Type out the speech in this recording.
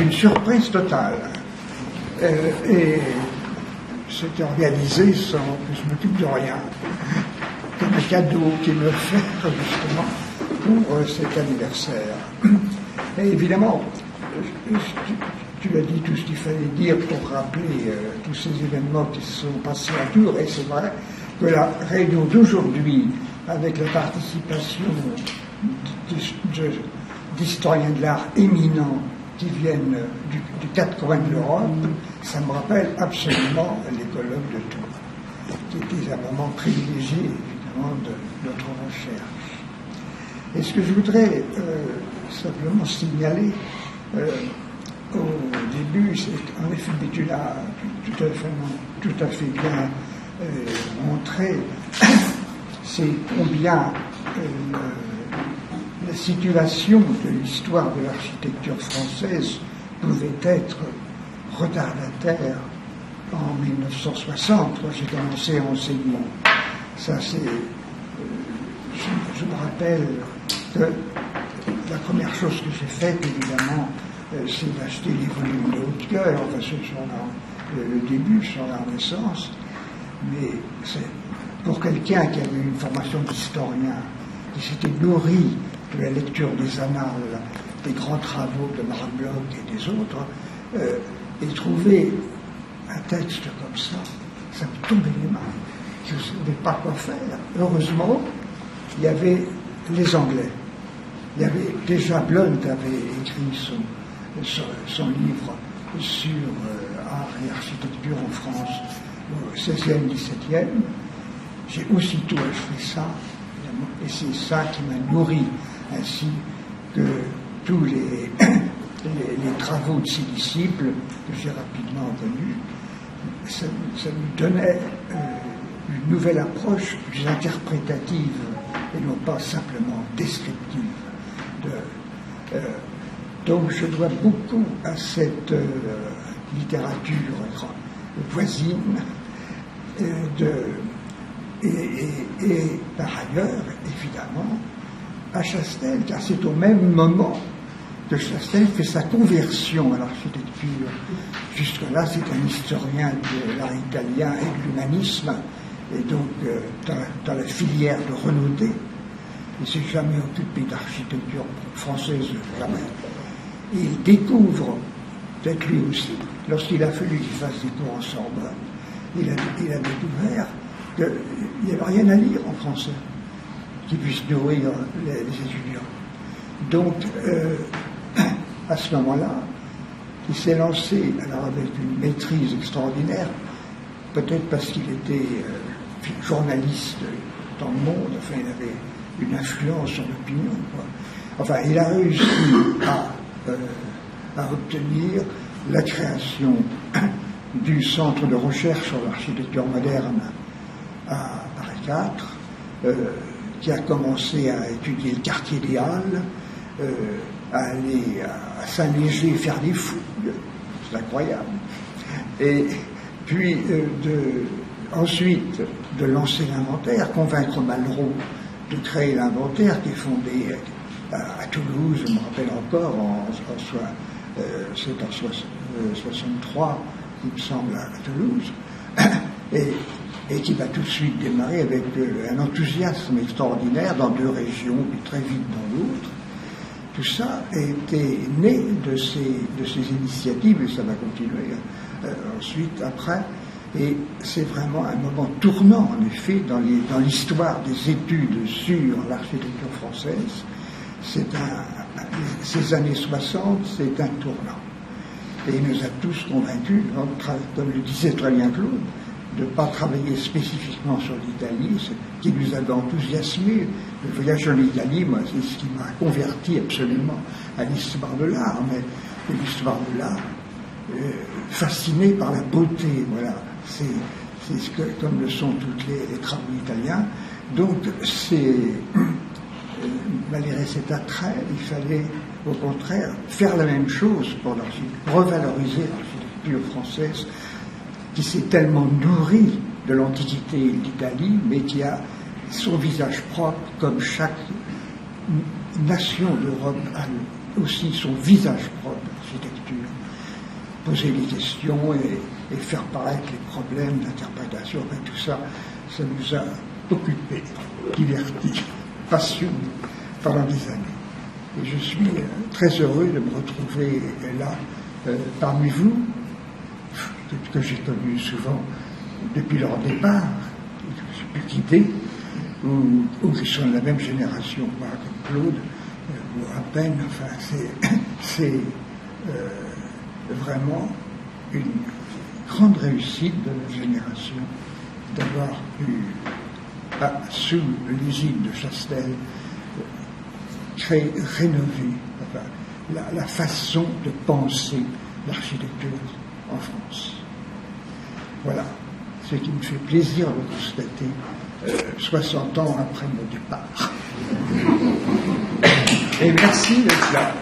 une surprise totale. Et c'était organisé sans que je m'occupe de rien. Comme un cadeau qu'il me fait justement pour cet anniversaire. Et évidemment, tu l'as dit tout ce qu'il fallait dire pour rappeler tous ces événements qui se sont passés à Tours, et c'est vrai que la réunion d'aujourd'hui, avec la participation d'historiens de l'art éminents qui viennent du quatre coins de l'Europe, ça me rappelle absolument les colloques de Tours, qui étaient un moment privilégié, évidemment, de notre recherche. Et ce que je voudrais simplement signaler au début, c'est en effet, tu l'as tout à fait bien montré, c'est combien la situation de l'histoire de l'architecture française pouvait être retardataire en 1960, quand j'ai commencé à enseigner. Ça, c'est... je me rappelle que la première chose que j'ai faite, évidemment, c'est d'acheter les volumes de Haute-Cœur, enfin, ce sont le début, sur la Renaissance, mais c'est pour quelqu'un qui avait une formation d'historien, qui s'était nourri de la lecture des annales, des grands travaux de Marc Bloch et des autres, et trouver un texte comme ça me tombait les mains. Je ne savais pas quoi faire. Heureusement, il y avait les Anglais. Il y avait déjà Blunt avait écrit son livre sur art et architecture en France au XVIe, XVIIe. J'ai aussitôt acheté ça, et c'est ça qui m'a nourri, ainsi que tous les travaux de ses disciples que j'ai rapidement connus. Ça nous donnait une nouvelle approche plus interprétative et non pas simplement descriptive. Donc je dois beaucoup à cette littérature voisine et par ailleurs, évidemment, à Chastel, car c'est au même moment que Chastel fait sa conversion à l'architecture. Jusque-là, c'est un historien de l'art italien et de l'humanisme, et donc dans la filière de Renaudet. Il ne s'est jamais occupé d'architecture française, jamais. Et il découvre, peut-être lui aussi, lorsqu'il a fallu qu'il fasse des cours en Sorbonne, il a découvert qu'il n'y avait rien à lire en français qui puisse nourrir les étudiants. Donc, à ce moment-là, il s'est lancé, alors avec une maîtrise extraordinaire, peut-être parce qu'il était journaliste dans le monde, enfin il avait une influence sur l'opinion, quoi. Enfin, il a réussi à obtenir la création du centre de recherche sur l'architecture moderne à Paris IV, qui a commencé à étudier le quartier des Halles, à aller à Saint-Léger faire des fouilles, c'est incroyable. Et puis ensuite de lancer l'inventaire, convaincre Malraux de créer l'inventaire qui est fondé à Toulouse, je me rappelle encore, c'est en 63, il me semble, à Toulouse, et qui va tout de suite démarrer avec un enthousiasme extraordinaire dans deux régions, puis très vite dans l'autre. Tout ça était né de ces initiatives, et ça va continuer ensuite, après. Et c'est vraiment un moment tournant, en effet, dans l'histoire des études sur l'architecture française. Ces années 60, c'est un tournant. Et il nous a tous convaincus, comme le disait très bien Claude, de ne pas travailler spécifiquement sur l'Italie, ce qui nous avait enthousiasmé. Le voyage en Italie, moi, c'est ce qui m'a converti absolument à l'histoire de l'art, mais l'histoire de l'art fasciné par la beauté, voilà. C'est ce que, comme le sont tous les travaux italiens. Donc, malgré cet attrait, il fallait, au contraire, faire la même chose pour revaloriser l'architecture française, qui s'est tellement nourrie de l'Antiquité et de l'Italie, mais qui a son visage propre, comme chaque nation d'Europe a aussi son visage propre, l'architecture. Poser les questions et faire paraître les problèmes d'interprétation, et tout ça, ça nous a occupés, divertis, passionnés pendant des années. Et je suis très heureux de me retrouver là, parmi vous, que j'ai connu souvent depuis leur départ, que je suis plus quitté, ou qui sont de la même génération, moi, comme Claude, ou à peine, enfin, c'est vraiment une grande réussite de la génération d'avoir pu, sous l'usine de Chastel, rénover la façon de penser l'architecture en France. Voilà, ce qui me fait plaisir de constater 60 ans après mon départ. Et merci d'être là.